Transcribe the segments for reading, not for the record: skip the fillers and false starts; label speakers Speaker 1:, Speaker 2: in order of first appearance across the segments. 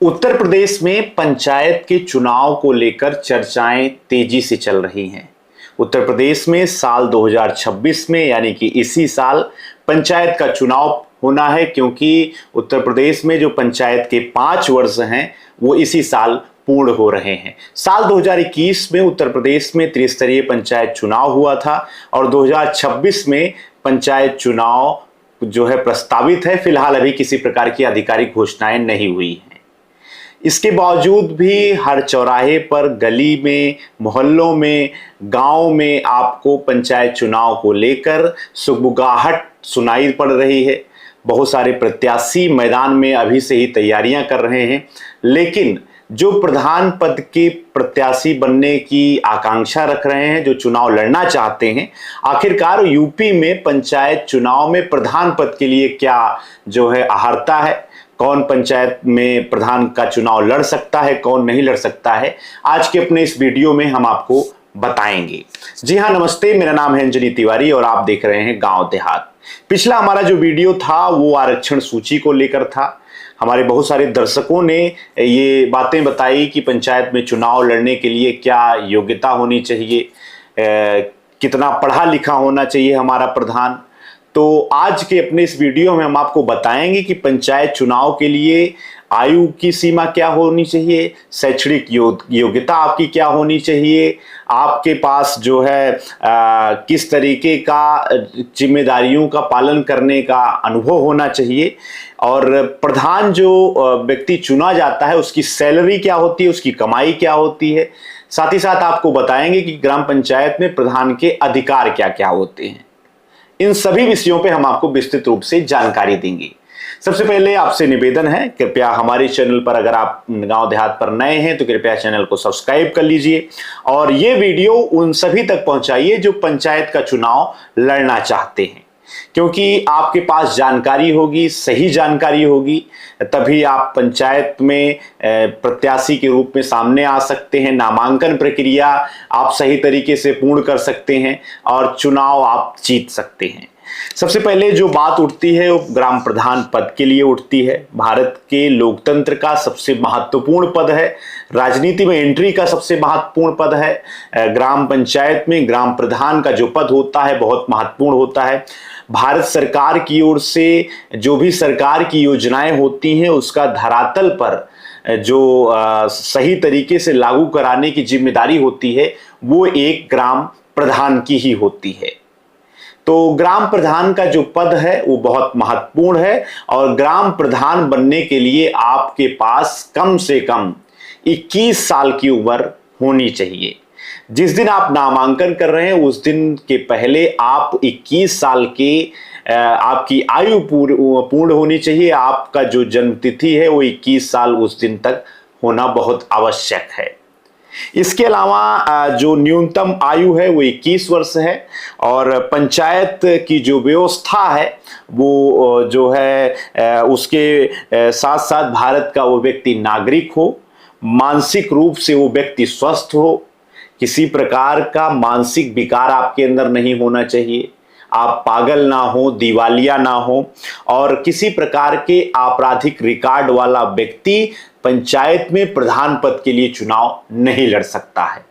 Speaker 1: उत्तर प्रदेश में पंचायत के चुनाव को लेकर चर्चाएं तेजी से चल रही हैं। उत्तर प्रदेश में साल 2026 में यानी कि इसी साल पंचायत का चुनाव होना है, क्योंकि उत्तर प्रदेश में जो पंचायत के 5 वर्ष हैं वो इसी साल पूर्ण हो रहे हैं। साल 2021 में उत्तर प्रदेश में त्रिस्तरीय पंचायत चुनाव हुआ था और 2026 में पंचायत चुनाव जो है प्रस्तावित है। फिलहाल अभी किसी प्रकार की आधिकारिक घोषणाएं नहीं हुई हैं। इसके बावजूद भी हर चौराहे पर, गली में, मोहल्लों में, गांव में आपको पंचायत चुनाव को लेकर सुगबुगाहट सुनाई पड़ रही है। बहुत सारे प्रत्याशी मैदान में अभी से ही तैयारियां कर रहे हैं, लेकिन जो प्रधान पद के प्रत्याशी बनने की आकांक्षा रख रहे हैं, जो चुनाव लड़ना चाहते हैं, आखिरकार यूपी में पंचायत चुनाव में प्रधान पद के लिए क्या जो है अहर्ता है, कौन पंचायत में प्रधान का चुनाव लड़ सकता है, कौन नहीं लड़ सकता है, आज के अपने इस वीडियो में हम आपको बताएंगे। जी हाँ, नमस्ते, मेरा नाम है अंजनी तिवारी और आप देख रहे हैं गांव देहात। पिछला हमारा जो वीडियो था वो आरक्षण सूची को लेकर था। हमारे बहुत सारे दर्शकों ने ये बातें बताई कि पंचायत में चुनाव लड़ने के लिए क्या योग्यता होनी चाहिए, कितना पढ़ा लिखा होना चाहिए हमारा प्रधान। तो आज के अपने इस वीडियो में हम आपको बताएंगे कि पंचायत चुनाव के लिए आयु की सीमा क्या होनी चाहिए, शैक्षणिक योग्यता आपकी क्या होनी चाहिए, आपके पास जो है किस तरीके का जिम्मेदारियों का पालन करने का अनुभव होना चाहिए, और प्रधान जो व्यक्ति चुना जाता है उसकी सैलरी क्या होती है, उसकी कमाई क्या होती है। साथ ही साथ आपको बताएंगे कि ग्राम पंचायत में प्रधान के अधिकार क्या क्या होते हैं। इन सभी विषयों पे हम आपको विस्तृत रूप से जानकारी देंगे। सबसे पहले आपसे निवेदन है, कृपया हमारे चैनल पर अगर आप गांव देहात पर नए हैं तो कृपया चैनल को सब्सक्राइब कर लीजिए और ये वीडियो उन सभी तक पहुंचाइए जो पंचायत का चुनाव लड़ना चाहते हैं, क्योंकि आपके पास जानकारी होगी, सही जानकारी होगी, तभी आप पंचायत में प्रत्याशी के रूप में सामने आ सकते हैं। नामांकन प्रक्रिया आप सही तरीके से पूर्ण कर सकते हैं और चुनाव आप जीत सकते हैं। सबसे पहले जो बात उठती है वो ग्राम प्रधान पद के लिए उठती है। भारत के लोकतंत्र का सबसे महत्वपूर्ण पद है, राजनीति में एंट्री का सबसे महत्वपूर्ण पद है। ग्राम पंचायत में ग्राम प्रधान का जो पद होता है बहुत महत्वपूर्ण होता है। भारत सरकार की ओर से जो भी सरकार की योजनाएं होती हैं उसका धरातल पर जो सही तरीके से लागू कराने की जिम्मेदारी होती है वो एक ग्राम प्रधान की ही होती है। तो ग्राम प्रधान का जो पद है वो बहुत महत्वपूर्ण है और ग्राम प्रधान बनने के लिए आपके पास कम से कम 21 साल की उम्र होनी चाहिए। जिस दिन आप नामांकन कर रहे हैं उस दिन के पहले आप 21 साल के आपकी आयु पूर्ण होनी चाहिए। आपका जो जन्म तिथि है वो 21 साल उस दिन तक होना बहुत आवश्यक है। इसके अलावा जो न्यूनतम आयु है वो 21 वर्ष है और पंचायत की जो व्यवस्था है वो जो है उसके साथ साथ भारत का वो व्यक्ति नागरिक हो, मानसिक रूप से वो व्यक्ति स्वस्थ हो, किसी प्रकार का मानसिक विकार आपके अंदर नहीं होना चाहिए, आप पागल ना हो, दिवालिया ना हो और किसी प्रकार के आपराधिक रिकॉर्ड वाला व्यक्ति पंचायत में प्रधान पद के लिए चुनाव नहीं लड़ सकता है।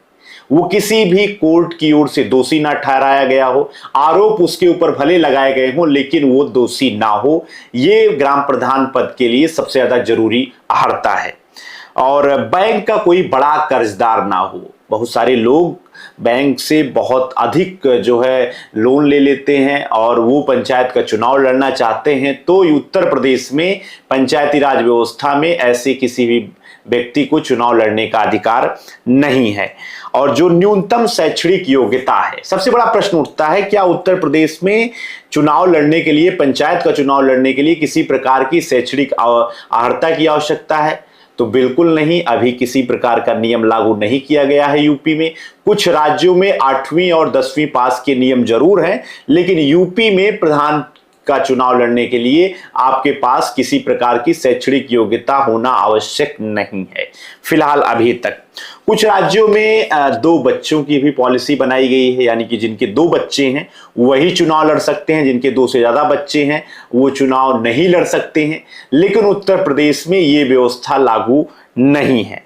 Speaker 1: वो किसी भी कोर्ट की ओर से दोषी ना ठहराया गया हो, आरोप उसके ऊपर भले लगाए गए हों लेकिन वो दोषी ना हो, ये ग्राम प्रधान पद के लिए सबसे ज्यादा जरूरी अहर्ता है। और बैंक का कोई बड़ा कर्जदार ना हो। बहुत सारे लोग बैंक से बहुत अधिक जो है लोन ले लेते हैं और वो पंचायत का चुनाव लड़ना चाहते हैं, तो उत्तर प्रदेश में पंचायती राज व्यवस्था में ऐसे किसी भी व्यक्ति को चुनाव लड़ने का अधिकार नहीं है। और जो न्यूनतम शैक्षणिक योग्यता है, सबसे बड़ा प्रश्न उठता है, क्या उत्तर प्रदेश में चुनाव लड़ने के लिए, पंचायत का चुनाव लड़ने के लिए किसी प्रकार की शैक्षणिक अहर्ता की आवश्यकता है? तो बिल्कुल नहीं, अभी किसी प्रकार का नियम लागू नहीं किया गया है यूपी में। कुछ राज्यों में 8वीं और 10वीं पास के नियम जरूर हैं, लेकिन यूपी में प्रधान का चुनाव लड़ने के लिए आपके पास किसी प्रकार की शैक्षणिक योग्यता होना आवश्यक नहीं है फिलहाल अभी तक। कुछ राज्यों में 2 बच्चों की भी पॉलिसी बनाई गई है, यानी कि जिनके 2 बच्चे हैं वही चुनाव लड़ सकते हैं, जिनके 2 से ज्यादा बच्चे हैं वो चुनाव नहीं लड़ सकते हैं। लेकिन उत्तर प्रदेश में ये व्यवस्था लागू नहीं है।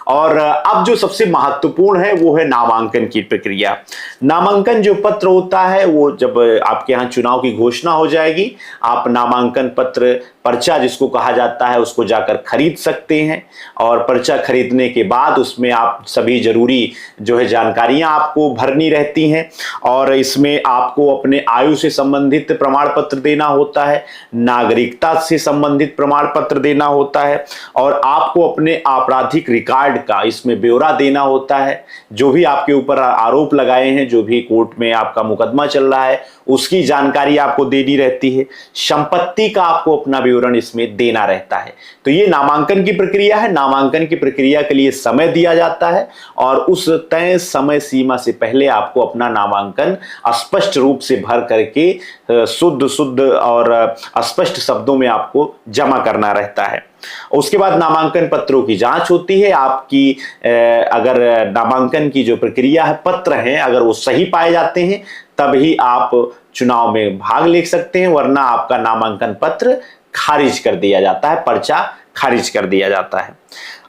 Speaker 1: और अब जो सबसे महत्वपूर्ण है वो है नामांकन की प्रक्रिया। नामांकन जो पत्र होता है वो जब आपके यहाँ चुनाव की घोषणा हो जाएगी, आप नामांकन पत्र पर्चा जिसको कहा जाता है उसको जाकर खरीद सकते हैं। और पर्चा खरीदने के बाद उसमें आप सभी जरूरी जो है जानकारियां आपको भरनी रहती हैं। और इसमें आपको अपने आयु से संबंधित प्रमाण पत्र देना होता है, नागरिकता से संबंधित प्रमाण पत्र देना होता है, और आपको अपने आपराधिक रिकॉर्ड का इसमें ब्यौरा देना होता है। जो भी आपके ऊपर आरोप लगाए हैं, जो भी कोर्ट में आपका मुकदमा चल रहा है उसकी जानकारी आपको देनी रहती है। संपत्ति का आपको अपना विवरण इसमें देना रहता है। तो ये नामांकन की प्रक्रिया है। नामांकन की प्रक्रिया के लिए समय दिया जाता है और उस तय समय सीमा से पहले आपको अपना नामांकन स्पष्ट रूप से भर करके शुद्ध और स्पष्ट शब्दों में आपको जमा करना रहता है। उसके बाद नामांकन पत्रों की जांच होती है। आपकी अगर नामांकन की जो प्रक्रिया है, पत्र हैं, अगर वो सही पाए जाते हैं तभी आप चुनाव में भाग ले सकते हैं, वरना आपका नामांकन पत्र खारिज कर दिया जाता है, पर्चा खारिज कर दिया जाता है।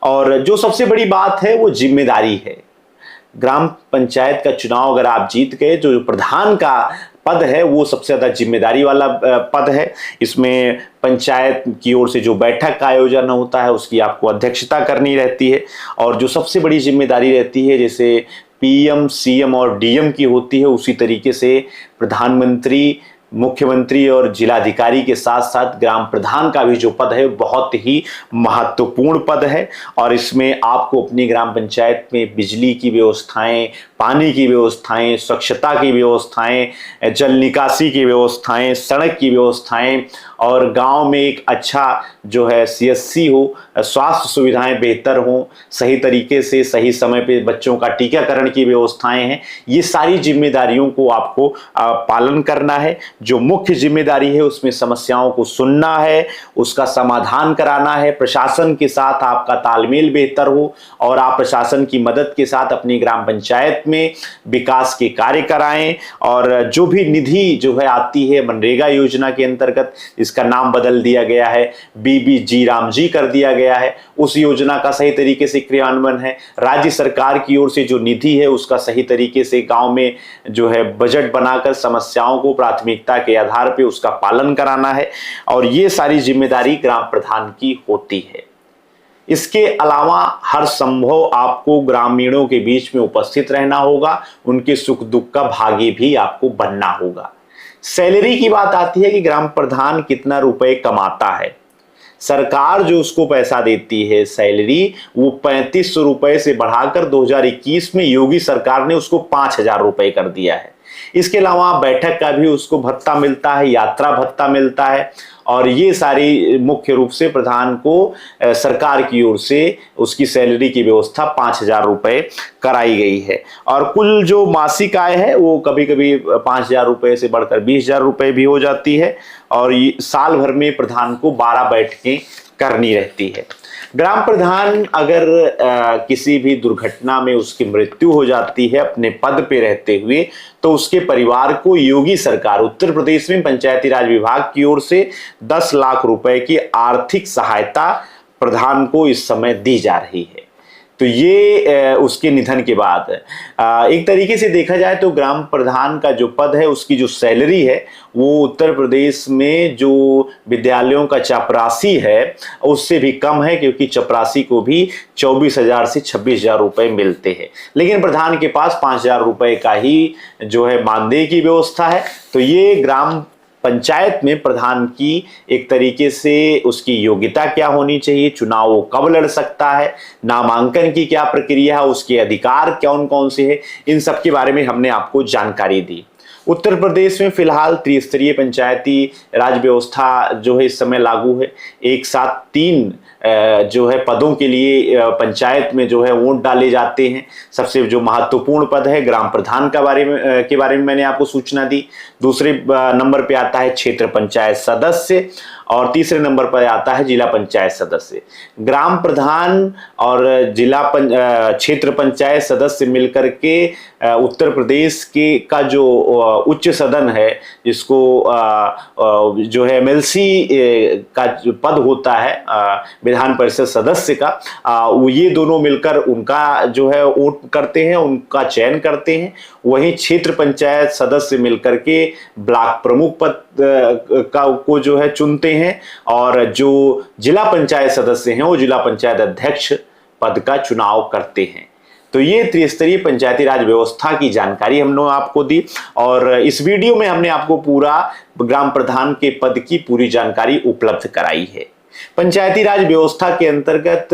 Speaker 1: और जो सबसे बड़ी बात है वो जिम्मेदारी है। ग्राम पंचायत का चुनाव अगर आप जीत गए, जो प्रधान का पद है वो सबसे ज्यादा जिम्मेदारी वाला पद है। इसमें पंचायत की ओर से जो बैठक का आयोजन होता है उसकी आपको अध्यक्षता करनी रहती है। और जो सबसे बड़ी जिम्मेदारी रहती है, जैसे पीएम, सीएम और डीएम की होती है, उसी तरीके से प्रधानमंत्री, मुख्यमंत्री और जिलाधिकारी के साथ साथ ग्राम प्रधान का भी जो पद है बहुत ही महत्वपूर्ण पद है। और इसमें आपको अपनी ग्राम पंचायत में बिजली की व्यवस्थाएं, पानी की व्यवस्थाएं, स्वच्छता की व्यवस्थाएं, जल निकासी की व्यवस्थाएं, सड़क की व्यवस्थाएं, और गांव में एक अच्छा जो है सीएससी हो, स्वास्थ्य सुविधाएं बेहतर हों, सही तरीके से सही समय पे बच्चों का टीकाकरण की व्यवस्थाएं हैं। ये सारी जिम्मेदारियों को आपको पालन करना है। जो मुख्य जिम्मेदारी है उसमें समस्याओं को सुनना है, उसका समाधान कराना है, प्रशासन के साथ आपका तालमेल बेहतर हो और आप प्रशासन की मदद के साथ अपनी ग्राम पंचायत में विकास के कार्य कराएं। और जो भी निधि जो है आती है मनरेगा योजना के अंतर्गत, इसका नाम बदल दिया गया है, बीबीजी रामजी कर दिया गया है, उस योजना का सही तरीके से क्रियान्वयन है। राज्य सरकार की ओर से जो निधि है उसका सही तरीके से गांव में जो है बजट बनाकर समस्याओं को प्राथमिकता के आधार पर उसका पालन कराना है। और ये सारी जिम्मेदारी ग्राम प्रधान की होती है। इसके अलावा हर संभव आपको ग्रामीणों के बीच में उपस्थित रहना होगा, उनके सुख दुख का भागी भी आपको बनना होगा। सैलरी की बात आती है कि ग्राम प्रधान कितना रुपए कमाता है। सरकार जो उसको पैसा देती है सैलरी, वो 3500 रुपए से बढ़ाकर 2021 में योगी सरकार ने उसको 5000 रुपए कर दिया है। इसके अलावा बैठक का भी उसको भत्ता मिलता है, यात्रा भत्ता मिलता है। और ये सारी मुख्य रूप से प्रधान को सरकार की ओर से उसकी सैलरी की व्यवस्था 5000 रुपए कराई गई है। और कुल जो मासिक आय है वो कभी कभी 5000 रुपए से बढ़कर 20000 रुपए भी हो जाती है। और ये साल भर में प्रधान को 12 बैठकें करनी रहती है। ग्राम प्रधान अगर किसी भी दुर्घटना में उसकी मृत्यु हो जाती है अपने पद पे रहते हुए, तो उसके परिवार को योगी सरकार उत्तर प्रदेश में पंचायती राज विभाग की ओर से 10 लाख रुपए की आर्थिक सहायता प्रधान को इस समय दी जा रही है। तो ये उसके निधन के बाद एक तरीके से देखा जाए तो ग्राम प्रधान का जो पद है उसकी जो सैलरी है वो उत्तर प्रदेश में जो विद्यालयों का चपरासी है उससे भी कम है, क्योंकि चपरासी को भी 24,000 से 26,000 रुपए मिलते हैं। लेकिन प्रधान के पास 5,000 रुपए का ही जो है मानदेय की व्यवस्था है। तो ये ग्राम पंचायत में प्रधान की एक तरीके से उसकी योग्यता क्या होनी चाहिए, चुनाव वो कब लड़ सकता है, नामांकन की क्या प्रक्रिया है, उसके अधिकार कौन कौन से हैं, इन सब के बारे में हमने आपको जानकारी दी। उत्तर प्रदेश में फिलहाल त्रिस्तरीय पंचायती राज व्यवस्था जो है इस समय लागू है। एक साथ 3 जो है पदों के लिए पंचायत में जो है वोट डाले जाते हैं। सबसे जो महत्वपूर्ण पद है ग्राम प्रधान के बारे में मैंने आपको सूचना दी। दूसरे नंबर पे आता है क्षेत्र पंचायत सदस्य और तीसरे नंबर पर आता है जिला पंचायत सदस्य। ग्राम प्रधान और क्षेत्र पंचायत सदस्य मिलकर के उत्तर प्रदेश के का जो उच्च सदन है, जिसको जो है एमएलसी का जो पद होता है विधान परिषद सदस्य का, ये दोनों मिलकर उनका जो है वोट करते हैं, उनका चयन करते हैं। वहीं क्षेत्र पंचायत सदस्य मिलकर के ब्लॉक प्रमुख पद को जो है चुनते हैं और जो जिला पंचायत सदस्य हैं वो जिला पंचायत अध्यक्ष पद का चुनाव करते हैं। तो ये त्रिस्तरीय पंचायती राज व्यवस्था की जानकारी हमने आपको दी और इस वीडियो में हमने आपको पूरा ग्राम प्रधान के पद की पूरी जानकारी उपलब्ध कराई है। पंचायती राज व्यवस्था के अंतर्गत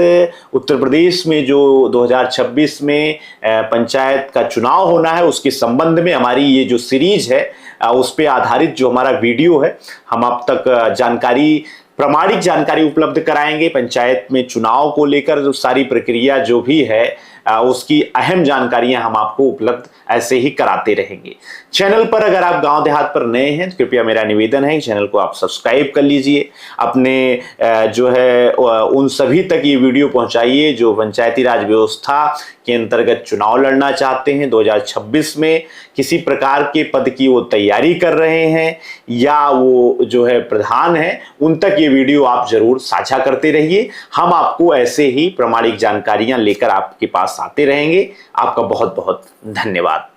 Speaker 1: उत्तर प्रदेश में जो 2026 में पंचायत का चुनाव होना है, उसके संबंध में हमारी ये जो सीरीज है उस पे आधारित जो हमारा वीडियो है, हम आप तक जानकारी, प्रामाणिक जानकारी उपलब्ध कराएंगे। पंचायत में चुनाव को लेकर जो सारी प्रक्रिया जो भी है उसकी अहम जानकारियां हम आपको उपलब्ध ऐसे ही कराते रहेंगे। चैनल पर अगर आप गांव देहात पर नए हैं तो कृपया मेरा निवेदन है चैनल को आप सब्सक्राइब कर लीजिए। अपने जो है उन सभी तक ये वीडियो पहुंचाइए जो पंचायती राज व्यवस्था के अंतर्गत चुनाव लड़ना चाहते हैं 2026 में, किसी प्रकार के पद की वो तैयारी कर रहे हैं या वो जो है प्रधान है, उन तक ये वीडियो आप जरूर साझा करते रहिए। हम आपको ऐसे ही प्रामाणिक जानकारियां लेकर आपके पास आते रहेंगे। आपका बहुत बहुत धन्यवाद।